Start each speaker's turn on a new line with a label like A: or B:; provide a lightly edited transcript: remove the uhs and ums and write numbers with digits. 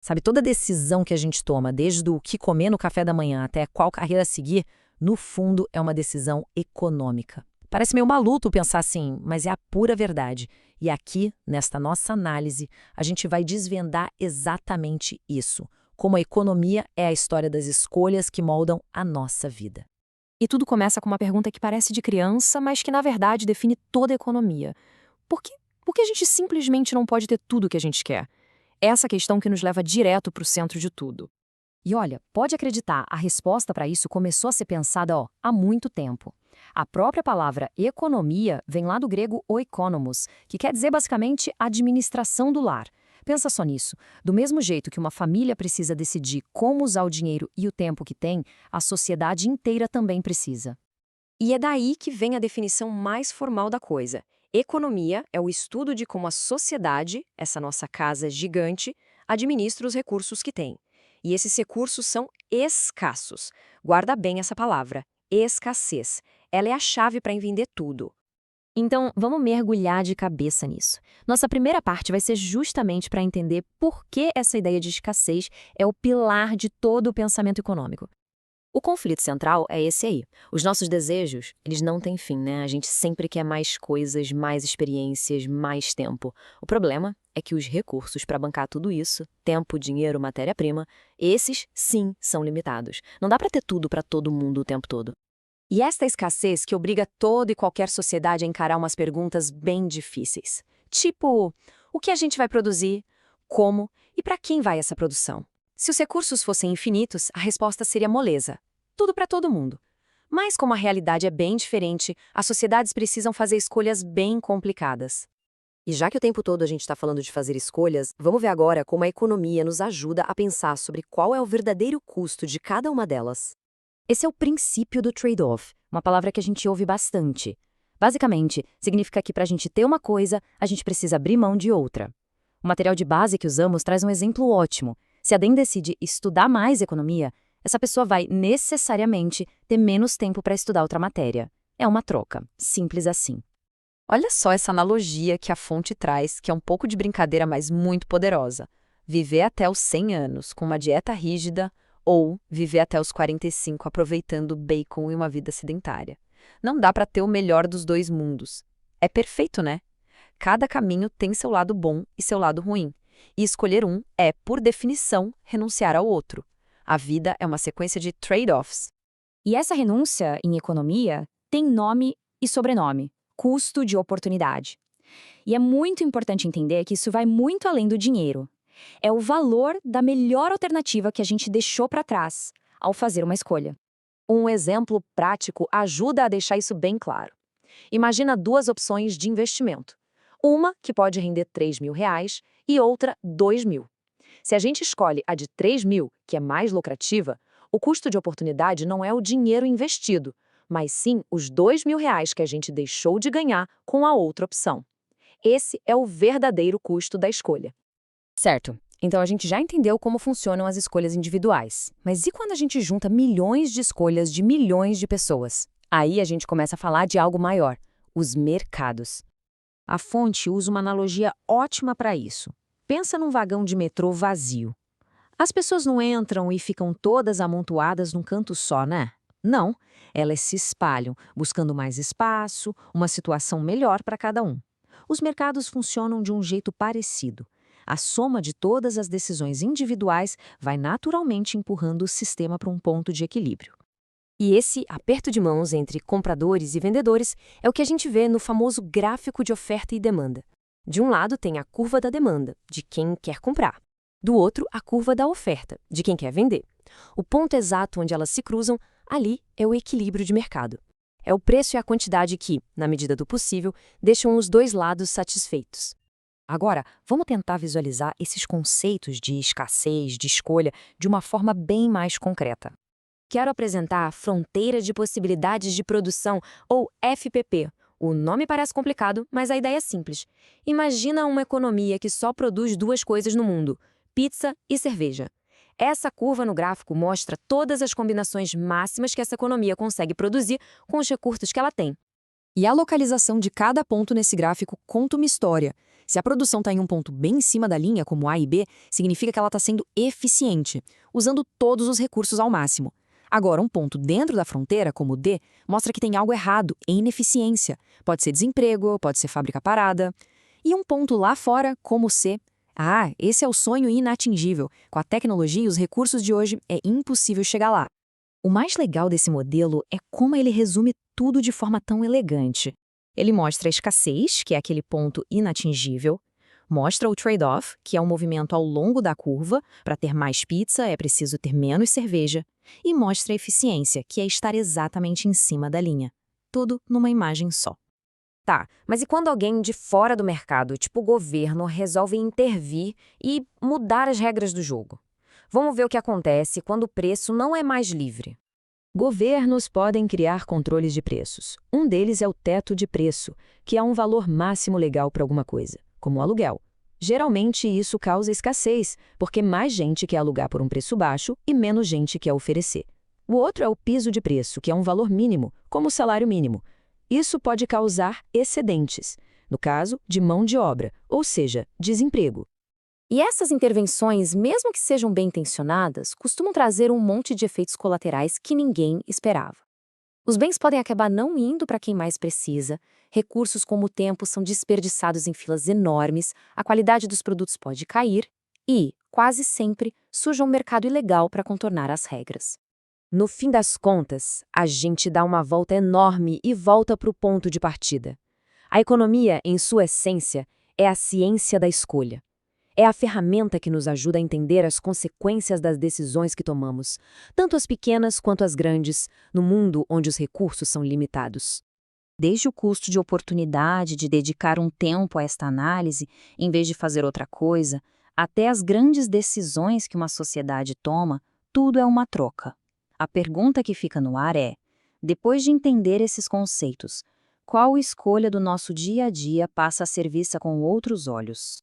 A: Sabe, toda decisão que a gente toma, desde o que comer no café da manhã até qual carreira seguir, no fundo é uma decisão econômica. Parece meio maluco pensar assim, mas é a pura verdade. E aqui, nesta nossa análise, a gente vai desvendar exatamente isso. Como a economia é a história das escolhas que moldam a nossa vida.
B: E tudo começa com uma pergunta que parece de criança, mas que na verdade define toda a economia. Por que a gente simplesmente não pode ter tudo o que a gente quer? É essa questão que nos leva direto para o centro de tudo. E olha, pode acreditar, a resposta para isso começou a ser pensada há muito tempo. A própria palavra economia vem lá do grego oikonomos, que quer dizer basicamente administração do lar. Pensa só nisso. Do mesmo jeito que uma família precisa decidir como usar o dinheiro e o tempo que tem, a sociedade inteira também precisa.
C: E é daí que vem a definição mais formal da coisa. Economia é o estudo de como a sociedade, essa nossa casa gigante, administra os recursos que tem. E esses recursos são escassos. Guarda bem essa palavra, escassez. Ela é a chave para entender tudo.
B: Então, vamos mergulhar de cabeça nisso. Nossa primeira parte vai ser justamente para entender por que essa ideia de escassez é o pilar de todo o pensamento econômico. O conflito central é esse aí. Os nossos desejos, eles não têm fim, né? A gente sempre quer mais coisas, mais experiências, mais tempo. O problema é que os recursos para bancar tudo isso, tempo, dinheiro, matéria-prima, esses sim são limitados. Não dá para ter tudo para todo mundo o tempo todo.
C: E esta escassez que obriga toda e qualquer sociedade a encarar umas perguntas bem difíceis. Tipo, o que a gente vai produzir, como e para quem vai essa produção? Se os recursos fossem infinitos, a resposta seria moleza. Tudo para todo mundo. Mas como a realidade é bem diferente, as sociedades precisam fazer escolhas bem complicadas.
D: E já que o tempo todo a gente está falando de fazer escolhas, vamos ver agora como a economia nos ajuda a pensar sobre qual é o verdadeiro custo de cada uma delas.
B: Esse é o princípio do trade-off, uma palavra que a gente ouve bastante. Basicamente, significa que para a gente ter uma coisa, a gente precisa abrir mão de outra. O material de base que usamos traz um exemplo ótimo. Se a DEM decide estudar mais economia, essa pessoa vai necessariamente ter menos tempo para estudar outra matéria. É uma troca, simples assim.
A: Olha só essa analogia que a fonte traz, que é um pouco de brincadeira, mas muito poderosa. Viver até os 100 anos com uma dieta rígida ou viver até os 45 aproveitando bacon e uma vida sedentária. Não dá para ter o melhor dos dois mundos. É perfeito, né? Cada caminho tem seu lado bom e seu lado ruim. E escolher um é, por definição, renunciar ao outro. A vida é uma sequência de trade-offs.
B: E essa renúncia, em economia, tem nome e sobrenome: custo de oportunidade. E é muito importante entender que isso vai muito além do dinheiro. É o valor da melhor alternativa que a gente deixou para trás ao fazer uma escolha.
C: Um exemplo prático ajuda a deixar isso bem claro. Imagina duas opções de investimento. Uma que pode render R$ 3.000 e outra R$ 2.000. Se a gente escolhe a de R$ 3.000, que é mais lucrativa, o custo de oportunidade não é o dinheiro investido, mas sim os R$ 2.000 que a gente deixou de ganhar com a outra opção. Esse é o verdadeiro custo da escolha.
B: Certo. Então a gente já entendeu como funcionam as escolhas individuais. Mas e quando a gente junta milhões de escolhas de milhões de pessoas? Aí a gente começa a falar de algo maior: os mercados.
E: A fonte usa uma analogia ótima para isso. Pensa num vagão de metrô vazio. As pessoas não entram e ficam todas amontoadas num canto só, né? Não, elas se espalham, buscando mais espaço, uma situação melhor para cada um. Os mercados funcionam de um jeito parecido. A soma de todas as decisões individuais vai naturalmente empurrando o sistema para um ponto de equilíbrio.
D: E esse aperto de mãos entre compradores e vendedores é o que a gente vê no famoso gráfico de oferta e demanda. De um lado tem a curva da demanda, de quem quer comprar. Do outro, a curva da oferta, de quem quer vender. O ponto exato onde elas se cruzam, ali é o equilíbrio de mercado. É o preço e a quantidade que, na medida do possível, deixam os dois lados satisfeitos.
B: Agora, vamos tentar visualizar esses conceitos de escassez, de escolha, de uma forma bem mais concreta.
C: Quero apresentar a Fronteira de Possibilidades de Produção, ou FPP. O nome parece complicado, mas a ideia é simples. Imagina uma economia que só produz duas coisas no mundo: pizza e cerveja. Essa curva no gráfico mostra todas as combinações máximas que essa economia consegue produzir com os recursos que ela tem.
F: E a localização de cada ponto nesse gráfico conta uma história.
B: Se a produção está em um ponto bem em cima da linha, como A e B, significa que ela está sendo eficiente, usando todos os recursos ao máximo. Agora, um ponto dentro da fronteira, como o D, mostra que tem algo errado, em ineficiência. Pode ser desemprego, pode ser fábrica parada. E um ponto lá fora, como o C. Ah, esse é o sonho inatingível. Com a tecnologia e os recursos de hoje, é impossível chegar lá.
C: O mais legal desse modelo é como ele resume tudo de forma tão elegante. Ele mostra a escassez, que é aquele ponto inatingível, mostra o trade-off, que é um movimento ao longo da curva, para ter mais pizza é preciso ter menos cerveja, e mostra a eficiência, que é estar exatamente em cima da linha. Tudo numa imagem só.
D: Tá, mas e quando alguém de fora do mercado, tipo o governo, resolve intervir e mudar as regras do jogo? Vamos ver o que acontece quando o preço não é mais livre.
A: Governos podem criar controles de preços. Um deles é o teto de preço, que é um valor máximo legal para alguma coisa, como o aluguel. Geralmente isso causa escassez, porque mais gente quer alugar por um preço baixo e menos gente quer oferecer. O outro é o piso de preço, que é um valor mínimo, como o salário mínimo. Isso pode causar excedentes, no caso, de mão de obra, ou seja, desemprego.
D: E essas intervenções, mesmo que sejam bem intencionadas, costumam trazer um monte de efeitos colaterais que ninguém esperava. Os bens podem acabar não indo para quem mais precisa, recursos como o tempo são desperdiçados em filas enormes, a qualidade dos produtos pode cair e, quase sempre, surge um mercado ilegal para contornar as regras.
A: No fim das contas, a gente dá uma volta enorme e volta para o ponto de partida. A economia, em sua essência, é a ciência da escolha. É a ferramenta que nos ajuda a entender as consequências das decisões que tomamos, tanto as pequenas quanto as grandes, no mundo onde os recursos são limitados.
C: Desde o custo de oportunidade de dedicar um tempo a esta análise, em vez de fazer outra coisa, até as grandes decisões que uma sociedade toma, tudo é uma troca. A pergunta que fica no ar é: depois de entender esses conceitos, qual escolha do nosso dia a dia passa a ser vista com outros olhos?